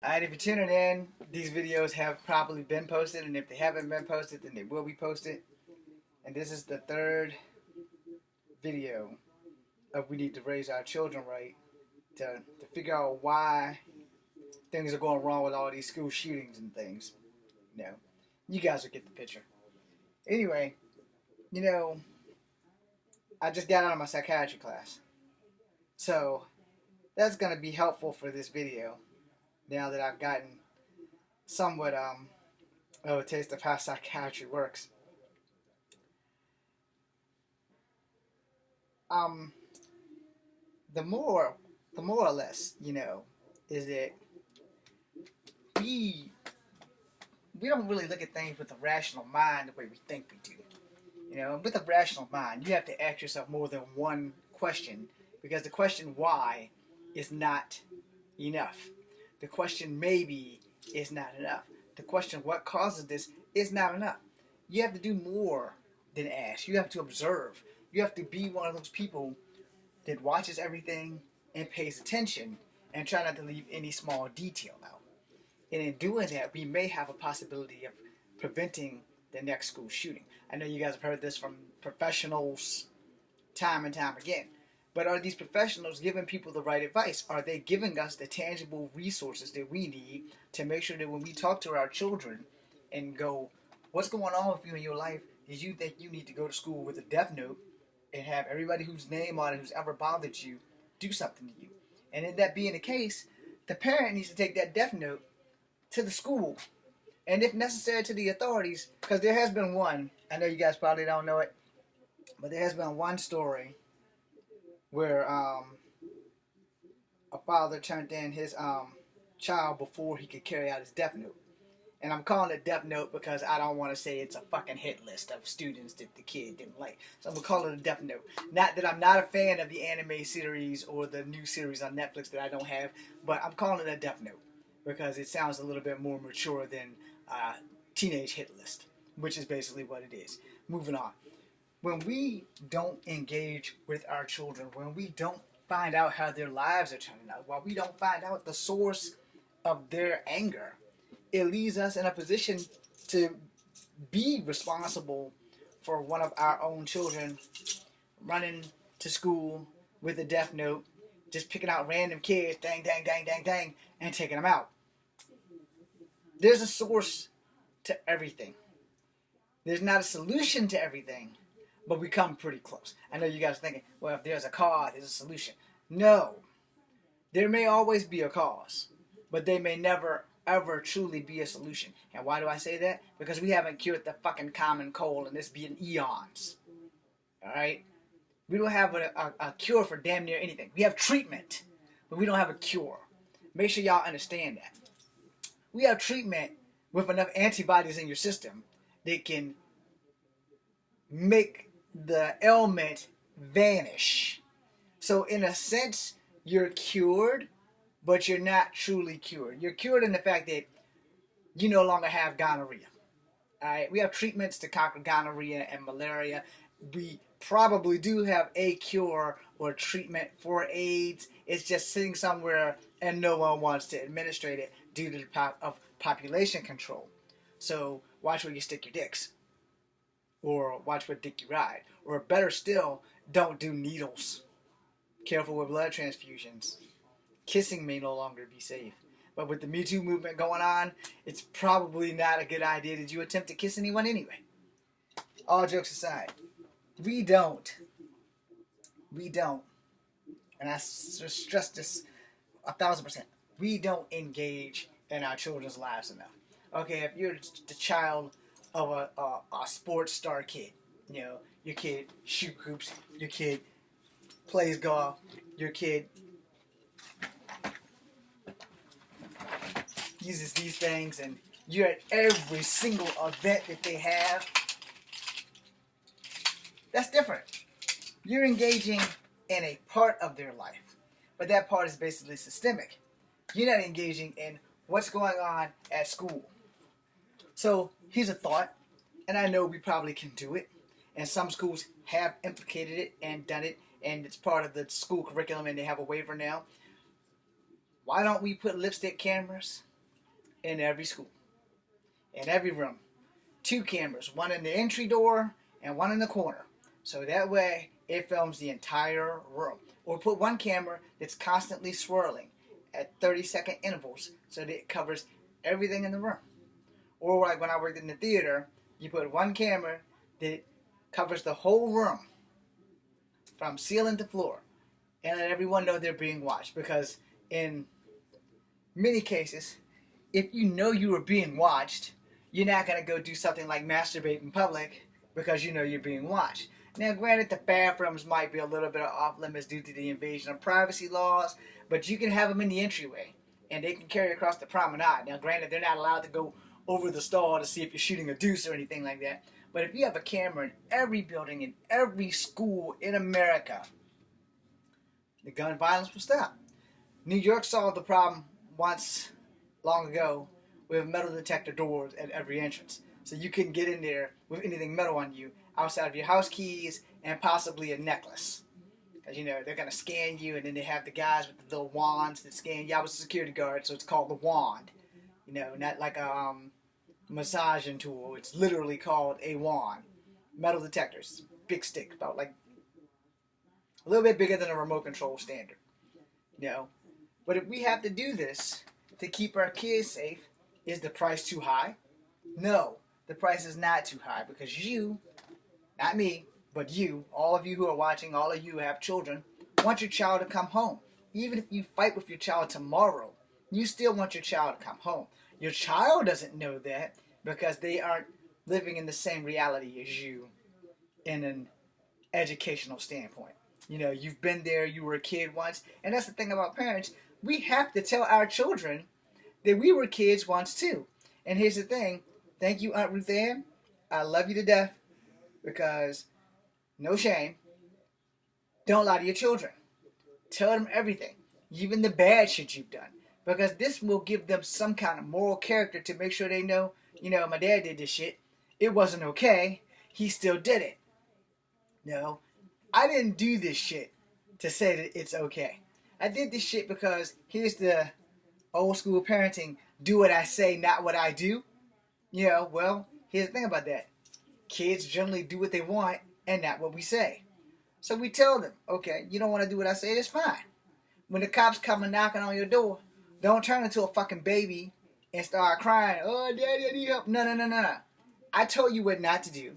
Alright, if you're tuning in, these videos have probably been posted, and if they haven't been posted, then they will be posted. And this is the third video of we need to raise our children right to figure out why things are going wrong with all these school shootings and things. You know, you guys will get the picture. Anyway, you know, I just got out of my psychiatry class. So, that's going to be helpful for this video now that I've gotten somewhat of a taste of how psychiatry works. Um, the more or less, is that we don't really look at things with a rational mind the way we think we do. With a rational mind, you have to ask yourself more than one question, because the question why is not enough. The question maybe is not enough. The question what causes this is not enough. You have to do more than ask. You have to observe. You have to be one of those people that watches everything and pays attention and try not to leave any small detail out. And in doing that, we may have a possibility of preventing the next school shooting. I know you guys have heard this from professionals time and time again. But are these professionals giving people the right advice? Are they giving us the tangible resources that we need to make sure that when we talk to our children and go, what's going on with you in your life? Did you think you need to go to school with a death note and have everybody whose name on it who's ever bothered you do something to you? And in that being the case, the parent needs to take that death note to the school, and if necessary to the authorities, because there has been one, I know you guys probably don't know it, but there has been one story where a father turned in his child before he could carry out his death note. And I'm calling it death note because I don't want to say it's a fucking hit list of students that the kid didn't like. So I'm going to call it a death note. Not that I'm not a fan of the anime series or the new series on Netflix that I don't have, but I'm calling it a death note because it sounds a little bit more mature than teenage hit list, which is basically what it is. Moving on. When we don't engage with our children, when we don't find out how their lives are turning out, while we don't find out the source of their anger, it leaves us in a position to be responsible for one of our own children running to school with a death note, just picking out random kids, dang, dang, dang, dang, dang, and taking them out. There's a source to everything. There's not a solution to everything, but we come pretty close. I know you guys are thinking, well, if there's a cause, there's a solution. No. There may always be a cause, but they may never, ever truly be a solution. And why do I say that? Because we haven't cured the fucking common cold, and it's been eons. Alright? We don't have a cure for damn near anything. We have treatment, but we don't have a cure. Make sure y'all understand that. We have treatment with enough antibodies in your system that can make the ailment vanish. So in a sense, you're cured, but you're not truly cured. You're cured in the fact that you no longer have gonorrhea. Alright, we have treatments to conquer gonorrhea and malaria. We probably do have a cure or treatment for AIDS. It's just sitting somewhere and no one wants to administrate it due to the population control. So watch where you stick your dicks. Or watch what dick you ride. Or better still, don't do needles. Careful with blood transfusions. Kissing may no longer be safe. But with the Me Too movement going on, it's probably not a good idea that you attempt to kiss anyone anyway. All jokes aside, we don't, and I stress this 1,000%, we don't engage in our children's lives enough. Okay, if you're the child of a sports star kid, your kid shoot hoops, your kid plays golf, your kid uses these things, and you're at every single event that they have, that's different. You're engaging in a part of their life, but that part is basically systemic. You're not engaging in what's going on at school. So here's a thought, and I know we probably can do it, and some schools have implicated it and done it, and it's part of the school curriculum and they have a waiver now. Why don't we put lipstick cameras in every school, in every room. 2 cameras, one in the entry door and one in the corner. So that way it films the entire room. Or put one camera that's constantly swirling at 30-second intervals so that it covers everything in the room. Or like when I worked in the theater, you put one camera that covers the whole room from ceiling to floor and let everyone know they're being watched. Because in many cases, if you know you are being watched, you're not going to go do something like masturbate in public because you know you're being watched. Now, granted, the bathrooms might be a little bit off limits due to the invasion of privacy laws, but you can have them in the entryway, and they can carry across the promenade. Now, granted, they're not allowed to go over the stall to see if you're shooting a deuce or anything like that, but if you have a camera in every building, in every school in America, the gun violence will stop. New York solved the problem once long ago with metal detector doors at every entrance. So you couldn't get in there with anything metal on you outside of your house keys and possibly a necklace. Because, you know, they're going to scan you, and then they have the guys with the little wands that scan you. I was a security guard, so it's called the wand. You know, not like a massaging tool. It's literally called a wand. Metal detectors. Big stick, about like a little bit bigger than a remote control standard. You know, but if we have to do this to keep our kids safe, is the price too high? No, the price is not too high, because you, not me, but you, all of you who are watching, all of you who have children, want your child to come home. Even if you fight with your child tomorrow, you still want your child to come home. Your child doesn't know that because they aren't living in the same reality as you in an educational standpoint. You know, you've been there, you were a kid once, and that's the thing about parents. We have to tell our children that we were kids once too. And here's the thing. Thank you, Aunt Ruth Ann. I love you to death, because no shame. Don't lie to your children. Tell them everything, even the bad shit you've done, because this will give them some kind of moral character to make sure they know, you know, my dad did this shit. It wasn't okay. He still did it. No, I didn't do this shit to say that it's okay. I did this shit because here's the old school parenting: do what I say, not what I do. You know, well, here's the thing about that. Kids generally do what they want and not what we say. So we tell them, okay, you don't want to do what I say, that's fine. When the cops come and knocking on your door, don't turn into a fucking baby and start crying, oh, daddy, I need help. No. I told you what not to do.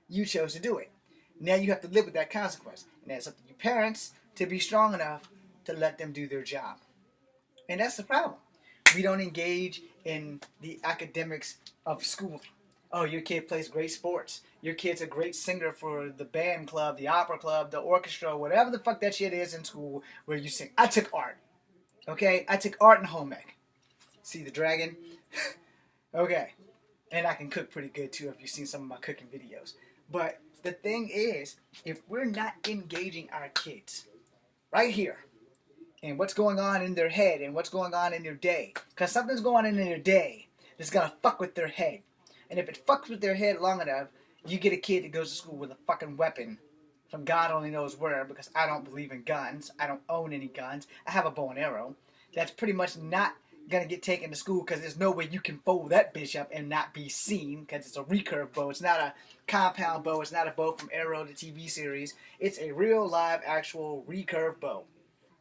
You chose to do it. Now you have to live with that consequence. And it's up to your parents to be strong enough to let them do their job. And that's the problem. We don't engage in the academics of schooling. Oh, your kid plays great sports. Your kid's a great singer for the band club, the opera club, the orchestra, whatever the fuck that shit is in school where you sing. I took art. Okay? I took art in home ec. See the dragon? Okay. And I can cook pretty good too if you've seen some of my cooking videos. But the thing is, if we're not engaging our kids right here and what's going on in their head and what's going on in their day, because something's going on in their day that's going to fuck with their head. And if it fucks with their head long enough, you get a kid that goes to school with a fucking weapon from God only knows where, because I don't believe in guns. I don't own any guns. I have a bow and arrow. That's pretty much not going to get taken to school, because there's no way you can fold that bitch up and not be seen, because it's a recurve bow. It's not a compound bow. It's not a bow from Arrow, the TV series. It's a real, live, actual recurve bow.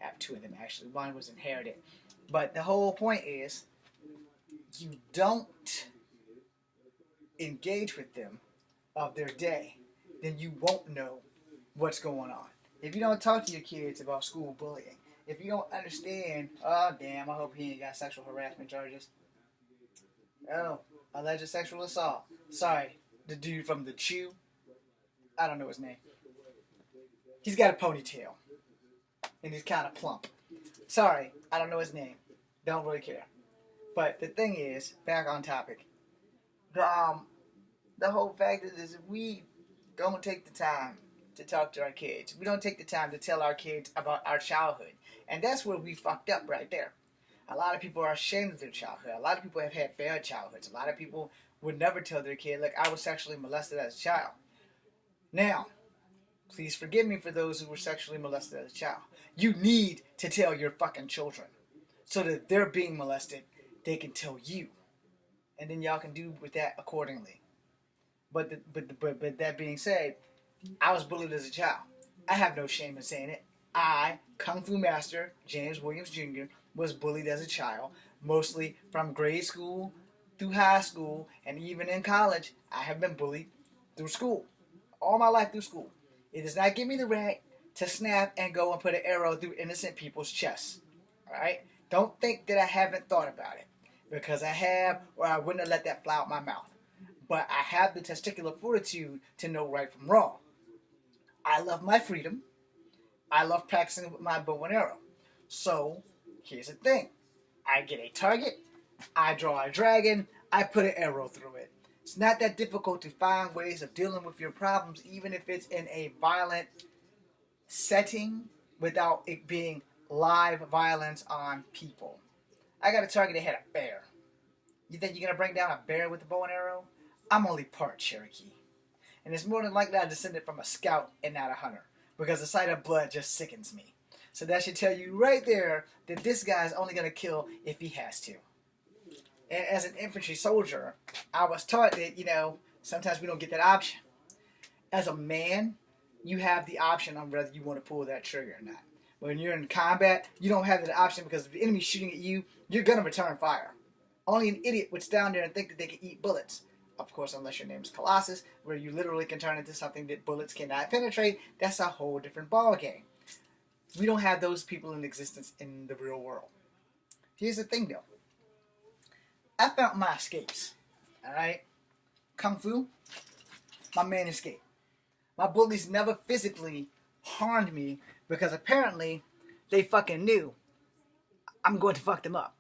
I have 2 of them, actually. One was inherited. But the whole point is, you don't engage with them of their day, then you won't know what's going on. If you don't talk to your kids about school bullying, if you don't understand, oh damn, I hope he ain't got sexual harassment charges. Oh, alleged sexual assault. Sorry, the dude from the Chew. I don't know his name. He's got a ponytail. And he's kind of plump. Sorry, I don't know his name. Don't really care. But the thing is, back on topic. The whole fact is if we don't take the time to talk to our kids, we don't take the time to tell our kids about our childhood. And that's where we fucked up right there. A lot of people are ashamed of their childhood. A lot of people have had bad childhoods. A lot of people would never tell their kid, like, I was sexually molested as a child. Now, please forgive me for those who were sexually molested as a child. You need to tell your fucking children so that if they're being molested, they can tell you. and then y'all can do with that accordingly. But that being said, I was bullied as a child. I have no shame in saying it. I, Kung Fu Master James Williams Jr., was bullied as a child, mostly from grade school through high school, and even in college. I have been bullied through school, all my life through school. It does not give me the right to snap and go and put an arrow through innocent people's chests. All right? Don't think that I haven't thought about it, because I have, or I wouldn't have let that fly out my mouth. But I have the testicular fortitude to know right from wrong. I love my freedom. I love practicing with my bow and arrow. So, here's the thing. I get a target, I draw a dragon, I put an arrow through it. It's not that difficult to find ways of dealing with your problems, even if it's in a violent setting, without it being live violence on people. I got a target that had a bear. You think you're going to bring down a bear with a bow and arrow? I'm only part Cherokee. And it's more than likely I descended from a scout and not a hunter, because the sight of blood just sickens me. So that should tell you right there that this guy's only going to kill if he has to. And as an infantry soldier, I was taught that, sometimes we don't get that option. As a man, you have the option on whether you want to pull that trigger or not. When you're in combat, you don't have that option, because if the enemy's shooting at you, you're going to return fire. Only an idiot would stand there and think that they can eat bullets. Of course, unless your name is Colossus, where you literally can turn into something that bullets cannot penetrate. That's a whole different ballgame. We don't have those people in existence in the real world. Here's the thing, though. I found my escapes. Alright? Kung Fu, my main escape. My bullies never physically harmed me, because apparently they fucking knew I'm going to fuck them up.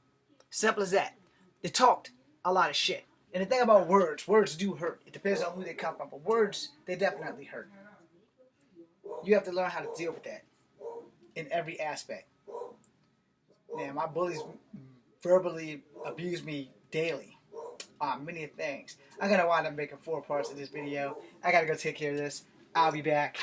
Simple as that. They talked a lot of shit. And the thing about words do hurt. It depends on who they come from, but words, they definitely hurt. You have to learn how to deal with that in every aspect. Man, my bullies verbally abuse me daily on many things. I'm going to wind up making 4 parts of this video. I got to go take care of this. I'll be back.